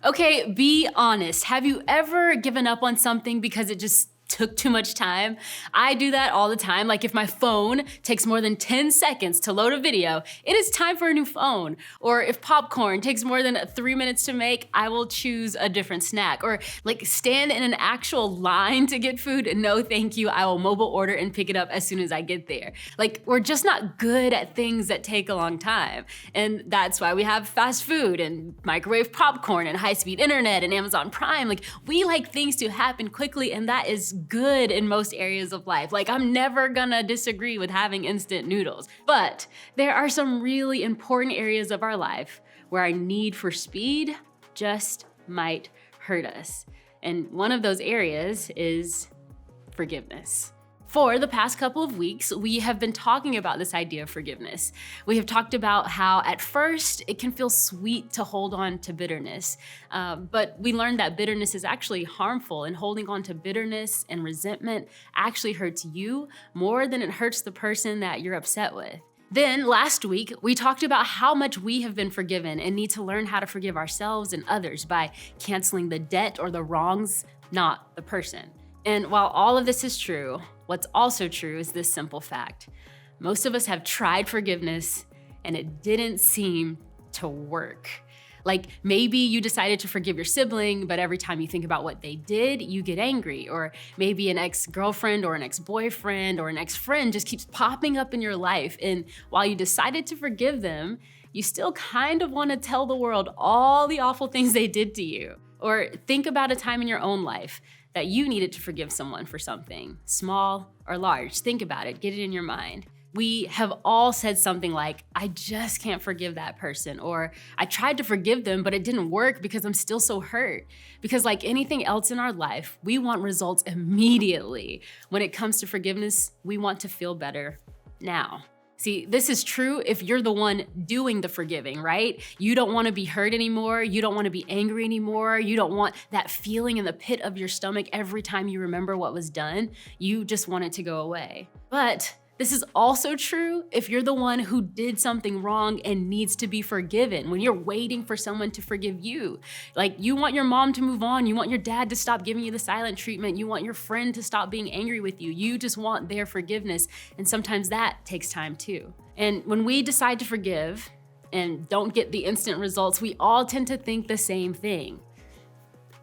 Okay, be honest. Have you ever given up on something because it just took too much time? I do that all the time. Like if my phone takes more than 10 seconds to load a video, it is time for a new phone. Or if popcorn takes more than 3 minutes to make, I will choose a different snack. Or like stand in an actual line to get food. No, thank you. I will mobile order and pick it up as soon as I get there. Like we're just not good at things that take a long time. And that's why we have fast food and microwave popcorn and high-speed internet and Amazon Prime. Like we like things to happen quickly, and that is good in most areas of life. Like I'm never gonna disagree with having instant noodles. But there are some really important areas of our life where our need for speed just might hurt us. And one of those areas is forgiveness. For the past couple of weeks, we have been talking about this idea of forgiveness. We have talked about how at first it can feel sweet to hold on to bitterness, but we learned that bitterness is actually harmful, and holding on to bitterness and resentment actually hurts you more than it hurts the person that you're upset with. Then last week, we talked about how much we have been forgiven and need to learn how to forgive ourselves and others by canceling the debt or the wrongs, not the person. And while all of this is true, what's also true is this simple fact. Most of us have tried forgiveness and it didn't seem to work. Like maybe you decided to forgive your sibling, but every time you think about what they did, you get angry. Or maybe an ex-girlfriend or an ex-boyfriend or an ex-friend just keeps popping up in your life. And while you decided to forgive them, you still kind of want to tell the world all the awful things they did to you. Or think about a time in your own life that you needed to forgive someone for something, small or large. Think about it, get it in your mind. We have all said something like, I just can't forgive that person, or I tried to forgive them, but it didn't work because I'm still so hurt. Because like anything else in our life, we want results immediately. When it comes to forgiveness, we want to feel better now. See, this is true if you're the one doing the forgiving, right? You don't want to be hurt anymore. You don't want to be angry anymore. You don't want that feeling in the pit of your stomach every time you remember what was done. You just want it to go away. But this is also true if you're the one who did something wrong and needs to be forgiven, when you're waiting for someone to forgive you. Like you want your mom to move on, you want your dad to stop giving you the silent treatment, you want your friend to stop being angry with you. You just want their forgiveness, and sometimes that takes time too. And when we decide to forgive and don't get the instant results, we all tend to think the same thing.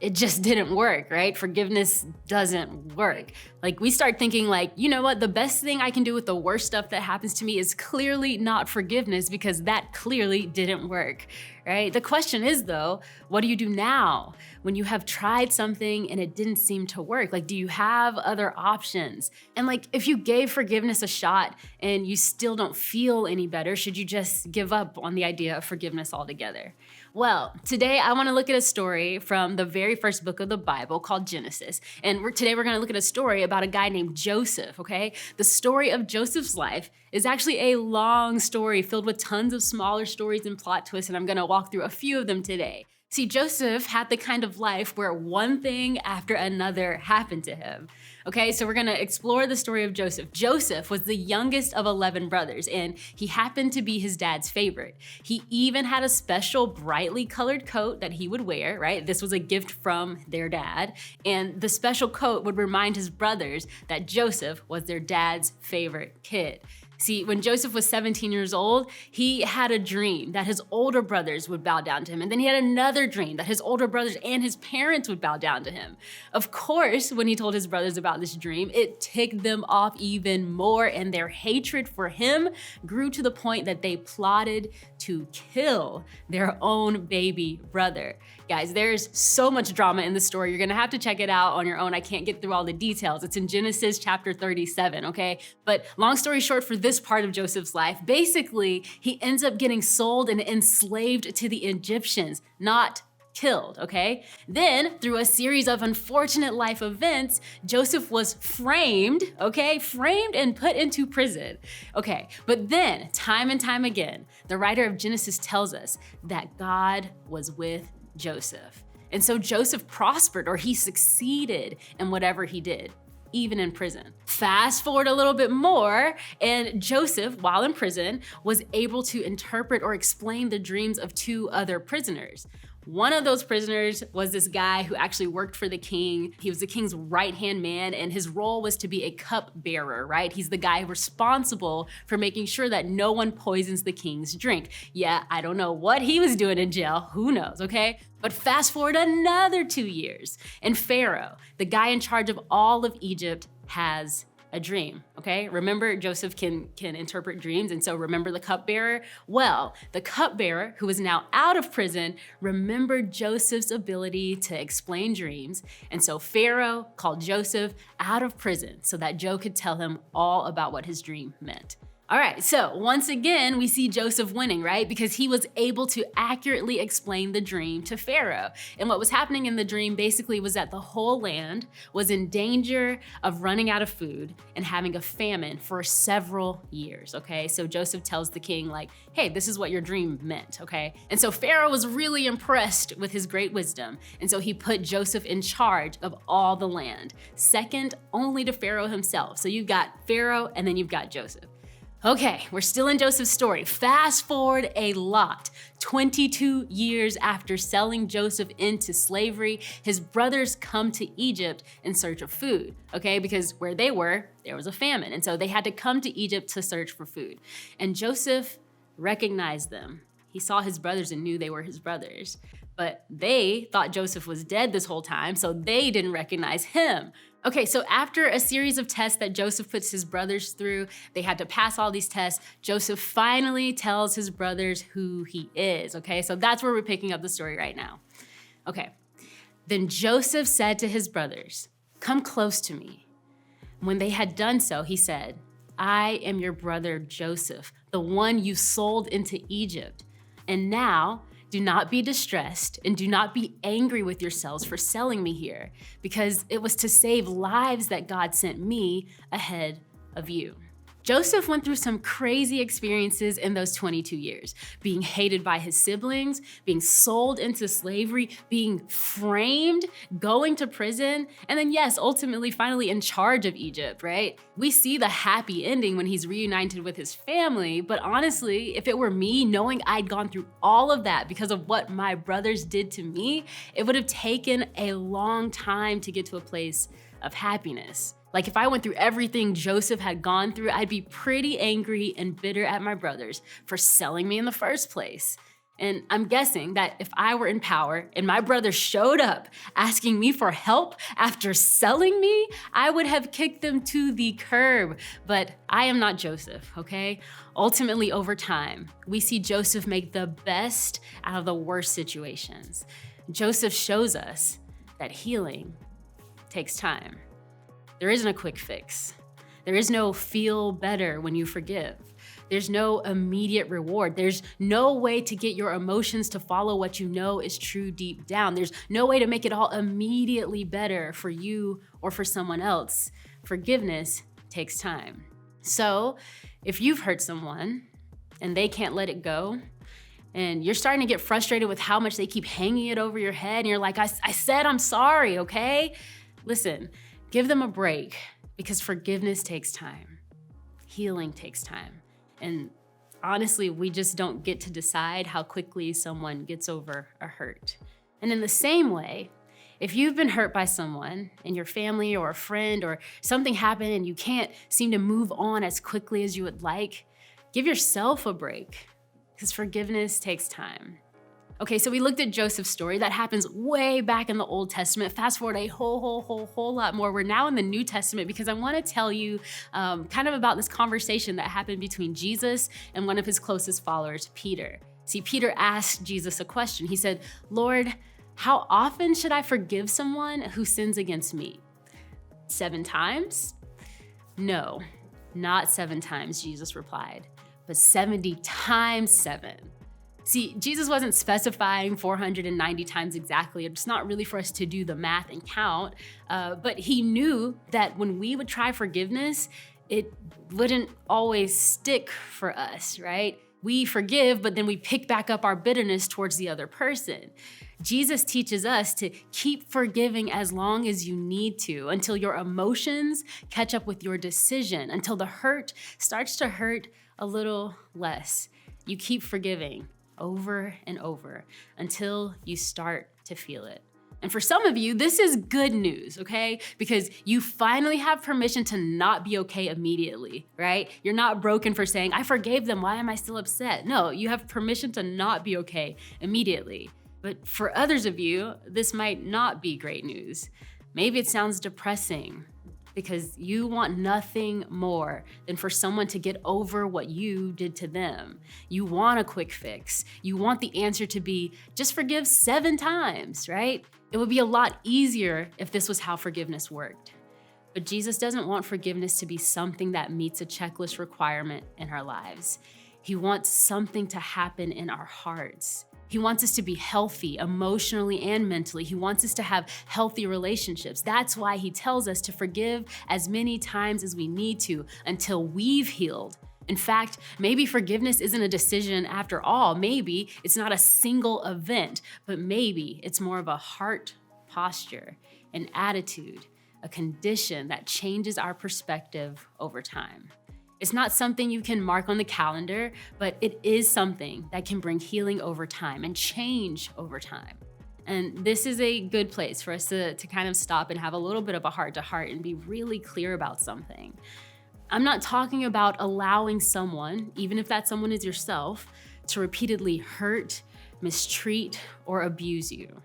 It just didn't work, right? Forgiveness doesn't work. Like we start thinking like, you know what, the best thing I can do with the worst stuff that happens to me is clearly not forgiveness, because that clearly didn't work, right? The question is though, what do you do now when you have tried something and it didn't seem to work? Like, do you have other options? And like, if you gave forgiveness a shot and you still don't feel any better, should you just give up on the idea of forgiveness altogether? Well, today I want to look at a story from the very first book of the Bible called Genesis. And today we're going to look at a story about a guy named Joseph, okay? The story of Joseph's life is actually a long story filled with tons of smaller stories and plot twists, and I'm going to walk through a few of them today. See, Joseph had the kind of life where one thing after another happened to him. Okay, so we're gonna explore the story of Joseph. Joseph was the youngest of 11 brothers, and he happened to be his dad's favorite. He even had a special brightly colored coat that he would wear, right? This was a gift from their dad, and the special coat would remind his brothers that Joseph was their dad's favorite kid. See, when Joseph was 17 years old, he had a dream that his older brothers would bow down to him. And then he had another dream that his older brothers and his parents would bow down to him. Of course, when he told his brothers about this dream, it ticked them off even more, and their hatred for him grew to the point that they plotted to kill their own baby brother. Guys, there's so much drama in the story. You're gonna have to check it out on your own. I can't get through all the details. It's in Genesis chapter 37, okay? But long story short, for this part of Joseph's life, basically, he ends up getting sold and enslaved to the Egyptians, not killed, okay? Then, through a series of unfortunate life events, Joseph was framed, okay? Framed and put into prison. Okay, but then, time and time again, the writer of Genesis tells us that God was with Joseph. And so Joseph prospered, or he succeeded in whatever he did, even in prison. Fast forward a little bit more, and Joseph, while in prison, was able to interpret or explain the dreams of two other prisoners. One of those prisoners was this guy who actually worked for the king. He was the king's right-hand man, and his role was to be a cup bearer, right? He's the guy responsible for making sure that no one poisons the king's drink. Yeah, I don't know what he was doing in jail, who knows, okay? But fast forward another 2 years, and Pharaoh, the guy in charge of all of Egypt, has a dream, okay? Remember, Joseph can interpret dreams, and so remember the cupbearer? Well, the cupbearer, who is now out of prison, remembered Joseph's ability to explain dreams, and so Pharaoh called Joseph out of prison so that Joe could tell him all about what his dream meant. All right, so once again, we see Joseph winning, right? Because he was able to accurately explain the dream to Pharaoh. And what was happening in the dream basically was that the whole land was in danger of running out of food and having a famine for several years, okay? So Joseph tells the king like, hey, this is what your dream meant, okay? And so Pharaoh was really impressed with his great wisdom. And so he put Joseph in charge of all the land, second only to Pharaoh himself. So you've got Pharaoh and then you've got Joseph. Okay, we're still in Joseph's story. Fast forward a lot. 22 years after selling Joseph into slavery, his brothers come to Egypt in search of food, okay? Because where they were, there was a famine. And so they had to come to Egypt to search for food. And Joseph recognized them. He saw his brothers and knew they were his brothers. But they thought Joseph was dead this whole time, so they didn't recognize him. Okay, so after a series of tests that Joseph puts his brothers through, they had to pass all these tests, Joseph finally tells his brothers who he is, okay? So that's where we're picking up the story right now. Okay, then Joseph said to his brothers, "Come close to me." When they had done so, he said, "I am your brother Joseph, the one you sold into Egypt. And now, do not be distressed and do not be angry with yourselves for selling me here, because it was to save lives that God sent me ahead of you." Joseph went through some crazy experiences in those 22 years, being hated by his siblings, being sold into slavery, being framed, going to prison, and then yes, ultimately finally in charge of Egypt, right? We see the happy ending when he's reunited with his family, but honestly, if it were me, knowing I'd gone through all of that because of what my brothers did to me, it would have taken a long time to get to a place of happiness. Like if I went through everything Joseph had gone through, I'd be pretty angry and bitter at my brothers for selling me in the first place. And I'm guessing that if I were in power and my brother showed up asking me for help after selling me, I would have kicked them to the curb. But I am not Joseph, okay? Ultimately, over time, we see Joseph make the best out of the worst situations. Joseph shows us that healing takes time. There isn't a quick fix. There is no feel better when you forgive. There's no immediate reward. There's no way to get your emotions to follow what you know is true deep down. There's no way to make it all immediately better for you or for someone else. Forgiveness takes time. So if you've hurt someone and they can't let it go, and you're starting to get frustrated with how much they keep hanging it over your head, and you're like, I said I'm sorry, okay? Listen. Give them a break, because forgiveness takes time. Healing takes time. And honestly, we just don't get to decide how quickly someone gets over a hurt. And in the same way, if you've been hurt by someone in your family or a friend, or something happened and you can't seem to move on as quickly as you would like, give yourself a break, because forgiveness takes time. Okay, so we looked at Joseph's story. That happens way back in the Old Testament. Fast forward a whole lot more. We're now in the New Testament because I want to tell you kind of about this conversation that happened between Jesus and one of his closest followers, Peter. See, Peter asked Jesus a question. He said, "Lord, how often should I forgive someone who sins against me? 7 times? No, not 7 times, Jesus replied, but 70 times 7. See, Jesus wasn't specifying 490 times exactly. It's not really for us to do the math and count, but he knew that when we would try forgiveness, it wouldn't always stick for us, right? We forgive, but then we pick back up our bitterness towards the other person. Jesus teaches us to keep forgiving as long as you need to, until your emotions catch up with your decision, until the hurt starts to hurt a little less. You keep forgiving over and over until you start to feel it. And for some of you, this is good news, okay? Because you finally have permission to not be okay immediately, right? You're not broken for saying, I forgave them, why am I still upset? No, you have permission to not be okay immediately. But for others of you, this might not be great news. Maybe it sounds depressing because you want nothing more than for someone to get over what you did to them. You want a quick fix. You want the answer to be, just forgive 7 times, right? It would be a lot easier if this was how forgiveness worked. But Jesus doesn't want forgiveness to be something that meets a checklist requirement in our lives. He wants something to happen in our hearts. He wants us to be healthy emotionally and mentally. He wants us to have healthy relationships. That's why he tells us to forgive as many times as we need to until we've healed. In fact, maybe forgiveness isn't a decision after all. Maybe it's not a single event, but maybe it's more of a heart posture, an attitude, a condition that changes our perspective over time. It's not something you can mark on the calendar, but it is something that can bring healing over time and change over time. And this is a good place for us to kind of stop and have a little bit of a heart-to-heart and be really clear about something. I'm not talking about allowing someone, even if that someone is yourself, to repeatedly hurt, mistreat, or abuse you,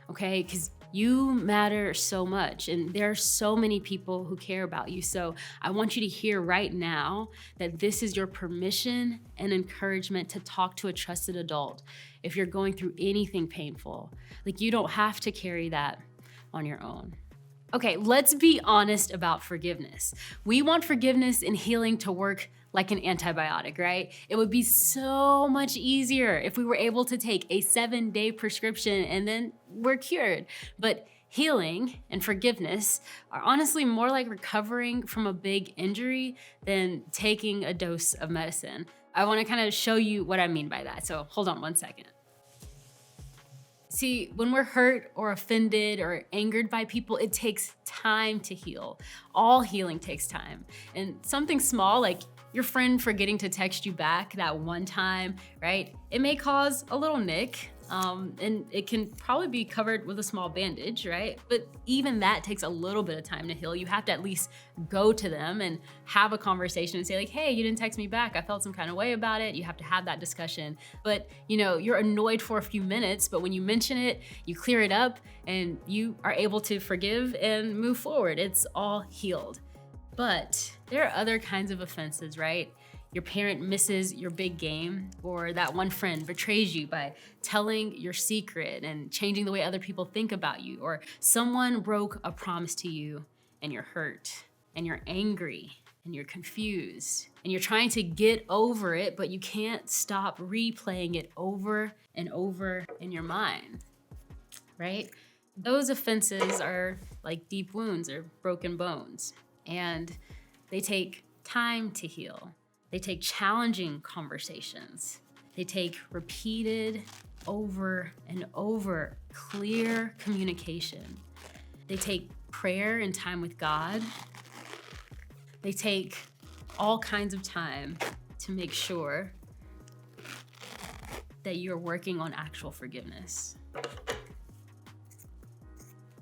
okay? Because you matter so much, and there are so many people who care about you. So I want you to hear right now that this is your permission and encouragement to talk to a trusted adult if you're going through anything painful. Like, you don't have to carry that on your own. Okay, let's be honest about forgiveness. We want forgiveness and healing to work like an antibiotic, right? It would be so much easier if we were able to take a 7-day prescription and then we're cured. But healing and forgiveness are honestly more like recovering from a big injury than taking a dose of medicine. I wanna kind of show you what I mean by that. So hold on one second. See, when we're hurt or offended or angered by people, it takes time to heal. All healing takes time. And something small like your friend forgetting to text you back that one time, right? It may cause a little nick, and it can probably be covered with a small bandage, right? But even that takes a little bit of time to heal. You have to at least go to them and have a conversation and say like, hey, you didn't text me back. I felt some kind of way about it. You have to have that discussion. But you're annoyed for a few minutes, but when you mention it, you clear it up and you are able to forgive and move forward. It's all healed. But there are other kinds of offenses, right? Your parent misses your big game, or that one friend betrays you by telling your secret and changing the way other people think about you, or someone broke a promise to you and you're hurt and you're angry and you're confused and you're trying to get over it, but you can't stop replaying it over and over in your mind, right? Those offenses are like deep wounds or broken bones. And they take time to heal. They take challenging conversations. They take repeated, over and over, clear communication. They take prayer and time with God. They take all kinds of time to make sure that you're working on actual forgiveness.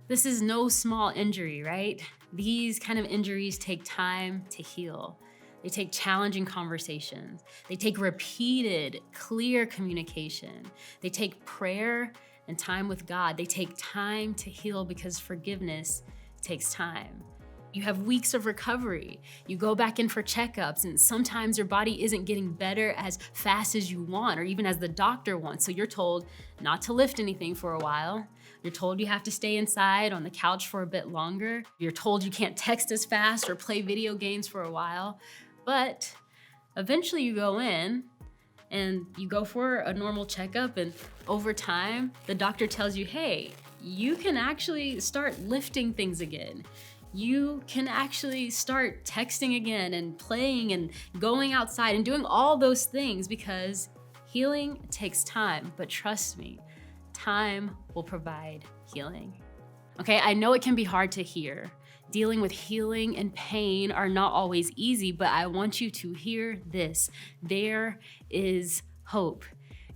This is no small injury, right? These kind of injuries take time to heal. They take challenging conversations. They take repeated, clear communication. They take prayer and time with God. They take time to heal because forgiveness takes time. You have weeks of recovery. You go back in for checkups, and sometimes your body isn't getting better as fast as you want or even as the doctor wants. So you're told not to lift anything for a while. You're told you have to stay inside on the couch for a bit longer. You're told you can't text as fast or play video games for a while. But eventually you go in and you go for a normal checkup, and over time, the doctor tells you, hey, you can actually start lifting things again. You can actually start texting again and playing and going outside and doing all those things because healing takes time. But trust me, time will provide healing. Okay, I know it can be hard to hear. Dealing with healing and pain are not always easy, but I want you to hear this. There is hope.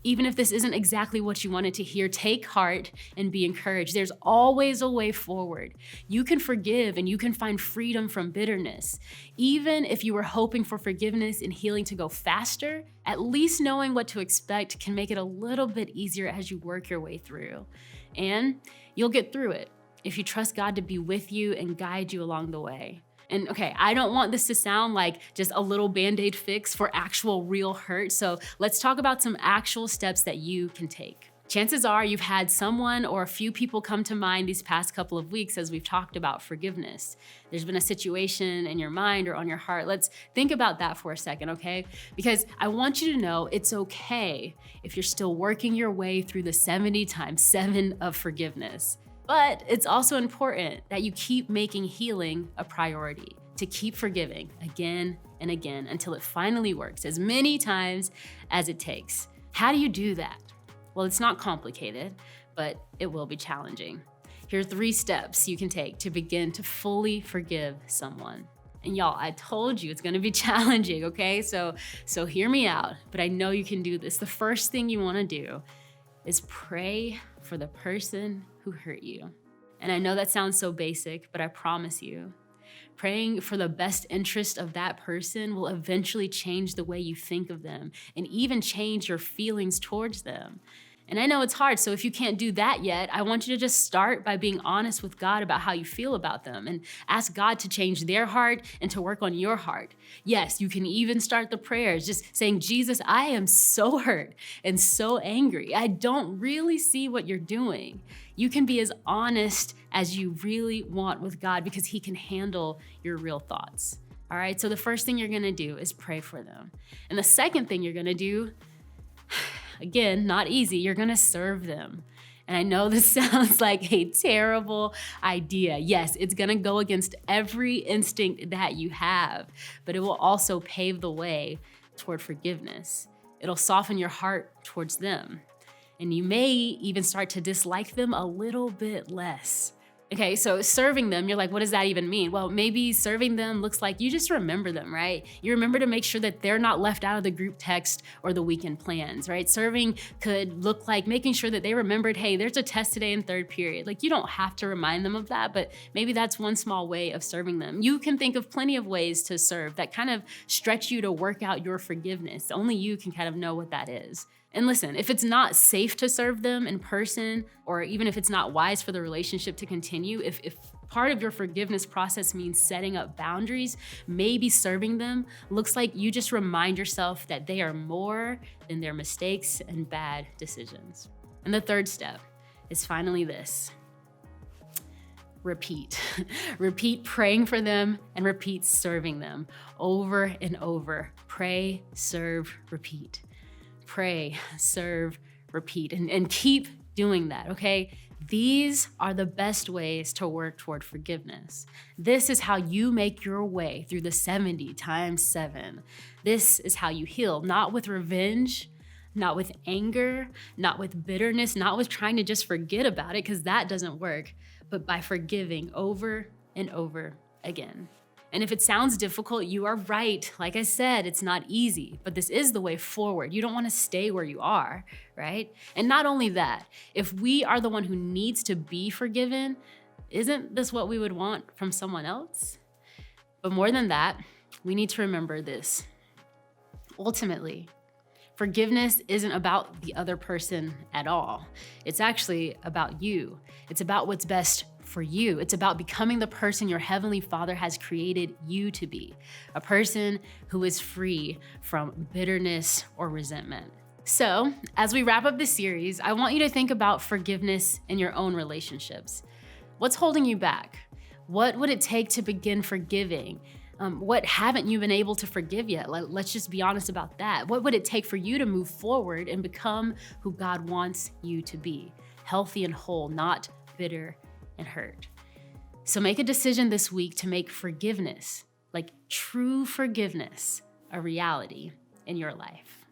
Even if this isn't exactly what you wanted to hear, take heart and be encouraged. There's always a way forward. You can forgive and you can find freedom from bitterness. Even if you were hoping for forgiveness and healing to go faster, at least knowing what to expect can make it a little bit easier as you work your way through. And you'll get through it if you trust God to be with you and guide you along the way. And okay, I don't want this to sound like just a little Band-Aid fix for actual real hurt. So let's talk about some actual steps that you can take. Chances are you've had someone or a few people come to mind these past couple of weeks as we've talked about forgiveness. There's been a situation in your mind or on your heart. Let's think about that for a second, okay? Because I want you to know it's okay if you're still working your way through the 70 times 7 of forgiveness. But it's also important that you keep making healing a priority, to keep forgiving again and again until it finally works as many times as it takes. How do you do that? Well, it's not complicated, but it will be challenging. Here are 3 steps you can take to begin to fully forgive someone. And y'all, I told you it's gonna be challenging, okay? So hear me out, but I know you can do this. The first thing you wanna do is pray for the person who hurt you. And I know that sounds so basic, but I promise you, praying for the best interest of that person will eventually change the way you think of them and even change your feelings towards them. And I know it's hard, so if you can't do that yet, I want you to just start by being honest with God about how you feel about them and ask God to change their heart and to work on your heart. Yes, you can even start the prayers just saying, Jesus, I am so hurt and so angry. I don't really see what you're doing. You can be as honest as you really want with God because He can handle your real thoughts. All right, so the first thing you're gonna do is pray for them. And the second thing you're gonna do, again, not easy, you're gonna serve them. And I know this sounds like a terrible idea. Yes, it's gonna go against every instinct that you have, but it will also pave the way toward forgiveness. It'll soften your heart towards them. And you may even start to dislike them a little bit less. Okay, so serving them, you're like, what does that even mean? Well, maybe serving them looks like you just remember them, right? You remember to make sure that they're not left out of the group text or the weekend plans, right? Serving could look like making sure that they remembered, hey, there's a test today in 3rd period. Like, you don't have to remind them of that, but maybe that's one small way of serving them. You can think of plenty of ways to serve that kind of stretch you to work out your forgiveness. Only you can kind of know what that is. And listen, if it's not safe to serve them in person, or even if it's not wise for the relationship to continue, if part of your forgiveness process means setting up boundaries, maybe serving them looks like you just remind yourself that they are more than their mistakes and bad decisions. And the 3rd step is finally this. Repeat. Repeat praying for them and repeat serving them over and over. Pray, serve, repeat. Pray, serve, repeat, and keep doing that, okay? These are the best ways to work toward forgiveness. This is how you make your way through the 70 times 7. This is how you heal, not with revenge, not with anger, not with bitterness, not with trying to just forget about it, because that doesn't work, but by forgiving over and over again. And if it sounds difficult, you are right. Like I said, it's not easy, but this is the way forward. You don't want to stay where you are, right? And not only that, if we are the one who needs to be forgiven, isn't this what we would want from someone else? But more than that, we need to remember this. Ultimately, forgiveness isn't about the other person at all. It's actually about you. It's about what's best for you. It's about becoming the person your Heavenly Father has created you to be, a person who is free from bitterness or resentment. So, as we wrap up this series, I want you to think about forgiveness in your own relationships. What's holding you back? What would it take to begin forgiving? What haven't you been able to forgive yet? Let's just be honest about that. What would it take for you to move forward and become who God wants you to be? Healthy and whole, not bitter and hurt. So make a decision this week to make forgiveness, like true forgiveness, a reality in your life.